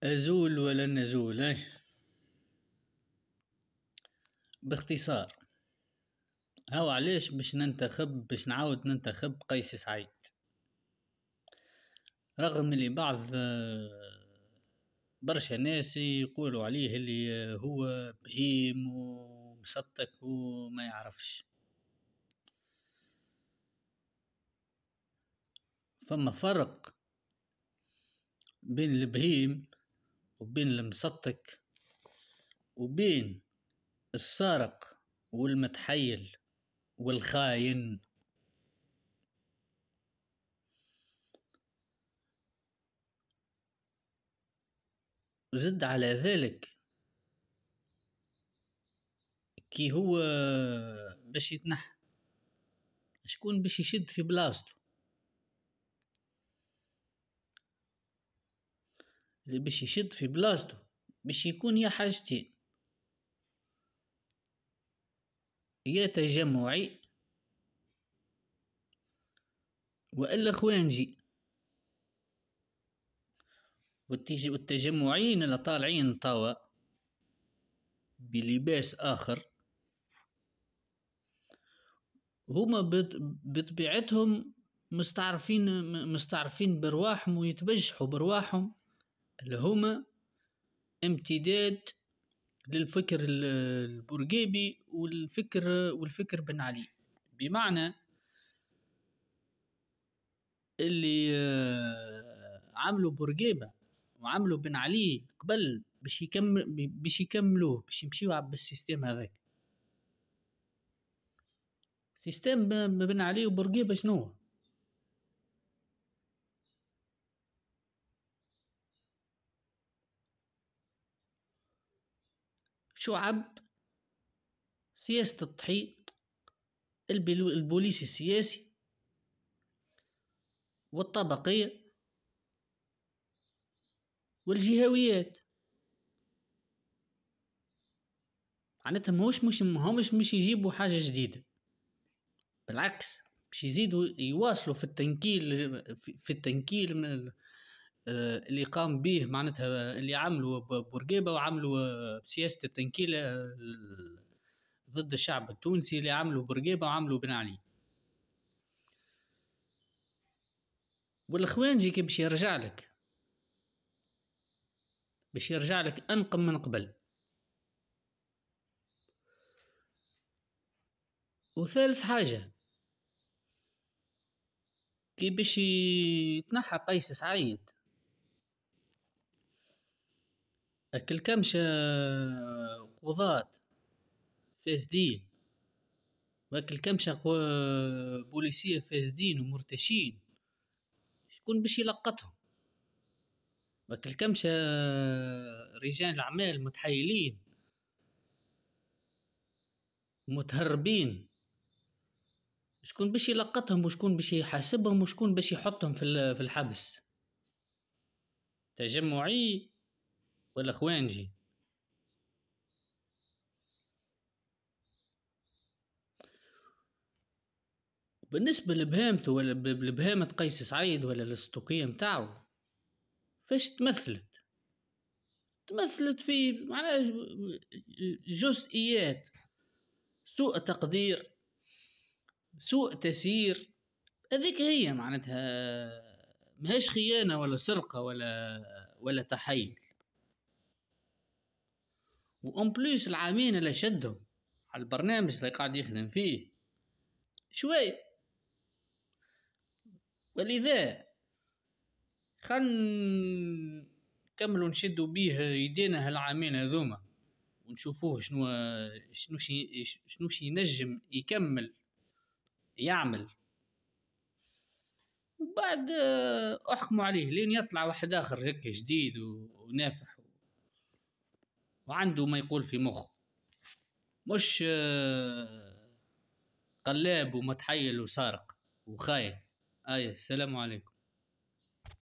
أزول ولا نزول باختصار. هو علاش باش نعاود ننتخب قيس سعيد، رغم اللي بعض برشا ناس يقولوا عليه اللي هو بهيم ومسطك وما يعرفش. فما فرق بين البهيم وبين المسطك وبين السارق والمتحيل والخاين. زد على ذلك كي هو باش يتنحى شكون باش يشد في بلاصتو؟ اللي باش يشد في بلاصتو باش يكون يا حاجتين: يا تجمعي والا خوانجي. والتجمعين اللي طالعين توا بلباس اخر هما بطبيعتهم مستعرفين برواحهم ويتبجحوا برواحهم، اللي هما امتداد للفكر البورقيبي والفكر بن علي. بمعنى اللي عملوا بورقيبة وعملوا بن علي قبل باش يكملوه باش يمشيوا بالسيستم هذاك. سيستم بن علي وبورقيبة شنو؟ شعب، سياسة التحيط، البوليس السياسي والطبقية والجهويات. معناتها مش يجيبوا حاجة جديدة، بالعكس باش يزيدوا يواصلوا في التنكيل في التنكيل من اللي قام به، معناتها اللي عملوا بورقيبة وعملوا سياسة التنكيل ضد الشعب التونسي، اللي عملوا بورقيبة وعملوا بن علي. والخوانجي كي باش يرجع لك أنقم من قبل. وثالث حاجة كي باش يتنحى قيس سعيد أكل كمشة قضاة فاسدين وأكل كمشة بوليسية فاسدين ومرتشين، شكون باش يلقطهم؟ وأكل كمشة رجال أعمال متحيلين متهربين، شكون باش يلقطهم وشكون باش يحاسبهم وشكون باش يحطهم في الحبس؟ تجمعي ولا خوانجي؟ بالنسبة لبهامته ولا لبهامة قيس سعيد ولا الاستوكية متاعو، فاش تمثلت في معناها جزئيات: سوء تقدير، سوء تسيير. هذيك هي معناتها، ماهيش خيانة ولا سرقة ولا تحيل. وأم بليس العامين اللي شدهم على البرنامج اللي قاعد يخدم فيه شوي. ولذا خل نكملوا نشدوا بيه يدينا هالعامين هذوما ونشوفوه شنو شي ينجم يكمل يعمل، وبعد احكموا عليه لين يطلع واحد اخر هيك جديد ونافح وعنده ما يقول في مخه، مش قلاب ومتحيل وسارق وخاين. السلام عليكم.